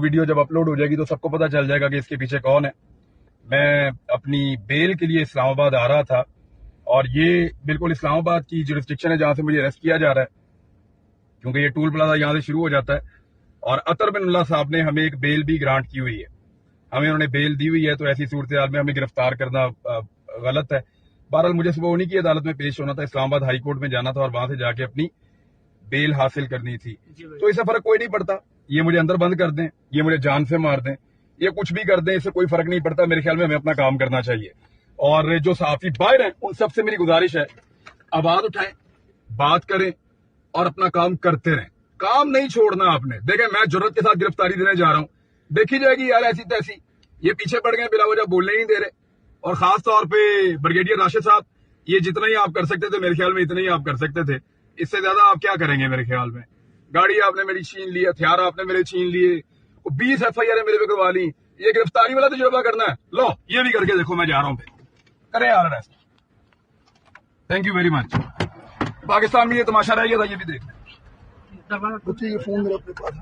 Video जब upload हो जाएगी तो सबको पता चल जाएगा कि इसके पीछे कौन है। मैं अपनी बेल के लिए इस्लामाबाद आ रहा था और ये बिल्कुल इस्लामाबाद की जुरिस्डिक्शन है जहां से मुझे अरेस्ट किया जा रहा है, क्योंकि ये टूल प्लाजा यहां से शुरू हो जाता है। और अतर बिन साहब ने हमें एक बेल भी ग्रांट की हुई है, हमें उन्होंने बेल दी हुई है, तो ऐसी सूरत हाल में हमें गिरफ्तार करना गलत है। बहरहाल मुझे सुबह उन्हीं की अदालत में पेश होना था, इस्लामाबाद हाई कोर्ट में जाना था और वहां से जाके अपनी बेल हासिल करनी थी। तो इससे फर्क कोई नहीं पड़ता, ये मुझे अंदर बंद कर दें, ये मुझे जान से मार दें, ये कुछ भी कर दें, इससे कोई फर्क नहीं पड़ता। मेरे ख्याल में हमें अपना काम करना चाहिए। और जो सहाफी बाहर हैं उन सबसे मेरी गुजारिश है, आवाज उठाएं, बात करें और अपना काम करते रहें। काम नहीं छोड़ना आपने। देखें, मैं जुर्रत के साथ गिरफ्तारी देने जा रहा हूं, देखी जाएगी यार ऐसी तैसी। ये पीछे पड़ गए, बिला वजह बोलने ही नहीं दे रहे। और खास तौर पे ब्रिगेडियर राशिद साहब, ये जितना ही आप कर सकते थे मेरे ख्याल में इतना ही आप कर सकते थे, इससे ज्यादा आप क्या करेंगे मेरे ख्याल में। गाड़ी आपने मेरी छीन ली, हथियार आपने मेरे छीन लिए, 20 FIR मेरे पे करवा ली, ये गिरफ्तारी वाला तजुर्बा करना है। लो ये भी करके देखो, मैं जा रहा हूं, करें यार arrest. Thank you very much. Pakistan में ये तमाशा रह गया था, ये भी देख ये फोन मेरे अपने पास है।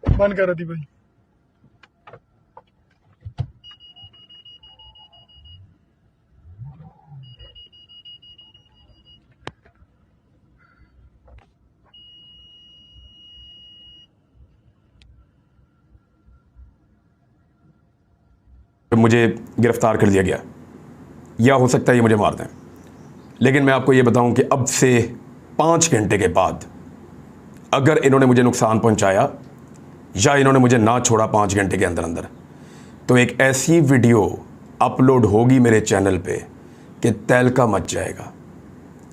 बंद कर रही भाई। मुझे गिरफ्तार कर लिया गया, या हो सकता है ये मुझे मार दें, लेकिन मैं आपको ये बताऊं कि अब से 5 घंटे के बाद अगर इन्होंने मुझे नुकसान पहुंचाया या इन्होंने मुझे ना छोड़ा 5 घंटे के अंदर अंदर, तो एक ऐसी वीडियो अपलोड होगी मेरे चैनल पे कि तहलका मच जाएगा।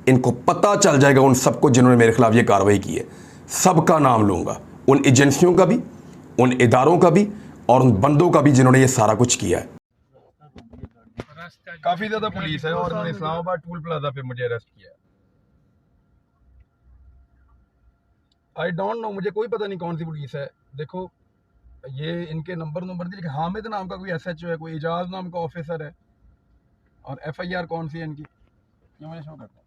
इनको पता चल जाएगा, उन सबको जिन्होंने मेरे खिलाफ ये कार्रवाई की है, सबका नाम लूँगा, उन एजेंसियों का भी, उन इदारों का भी और उन बंदों का भी जिन्होंने ये सारा कुछ किया है। काफी ज्यादा पुलिस है और उन्होंने इस्लामाबाद टूल प्लाजा पे मुझे अरेस्ट किया। आई डोंट नो, मुझे कोई पता नहीं कौन सी पुलिस है। देखो ये इनके नंबर दिए, हामिद नाम का कोई SHO है, कोई एजाज नाम का ऑफिसर है, और FIR कौन सी है इनकी, ये मुझे शो करते हैं,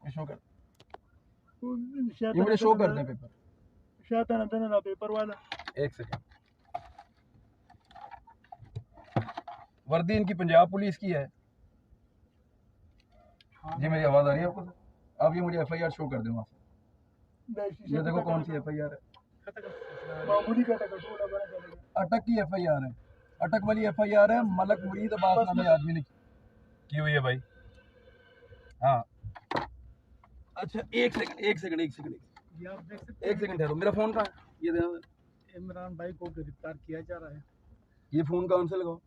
ये मुझे शो करते हैं पेपर वाला। एक सेकंड, वर्दी इनकी पंजाब पुलिस की है। जी मेरी आवाज आ रही है आपको? अब ये मुझे FIR शो कर दे वहां से। ये देखो कौन सी FIR है, अटक की FIR है, अटक वाली FIR है। मलक मुरीद अब्बास नामी आदमी ने की हुई है भाई। हाँ अच्छा, एक सेकंड ठहरो, मेरा फोन कहाँ है? ये देखो, इमरान भाई को गिरफ्तार किया जा रहा है। ये फोन कान से लगाओ,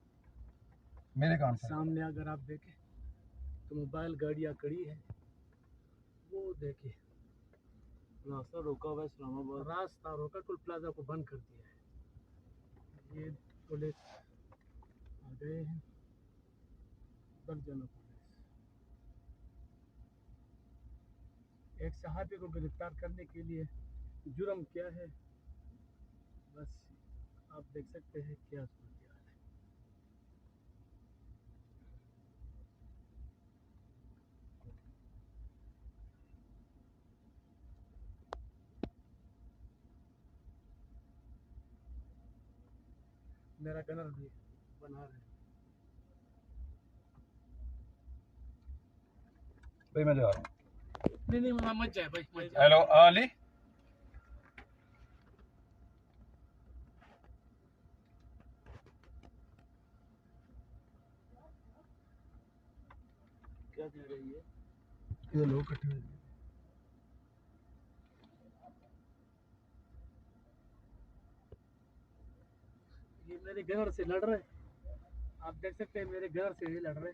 मेरे कान से सामने अगर आप देखें तो मोबाइल गाड़ियाँ खड़ी है, वो देखिए। रास्ता रोका हुआ है, इस्लामाबाद रास्ता रोका, टोल प्लाजा को बंद कर दिया है। ये पुलिस आ गए हैं, दर्जनों पुलिस। एक सहाबी को गिरफ्तार करने के लिए जुर्म क्या है, बस आप देख सकते हैं क्या सूरत हाल है। मेरा गनर भी बना रहे। भाई मैं जा रहा हूँ। नहीं मत जाए भाई। हेलो अली, क्या कह रही है? ये लोग इकट्ठे हुए हैं। ये मेरे घर से लड़ रहे, आप देख सकते हैं मेरे घर से ही लड़ रहे।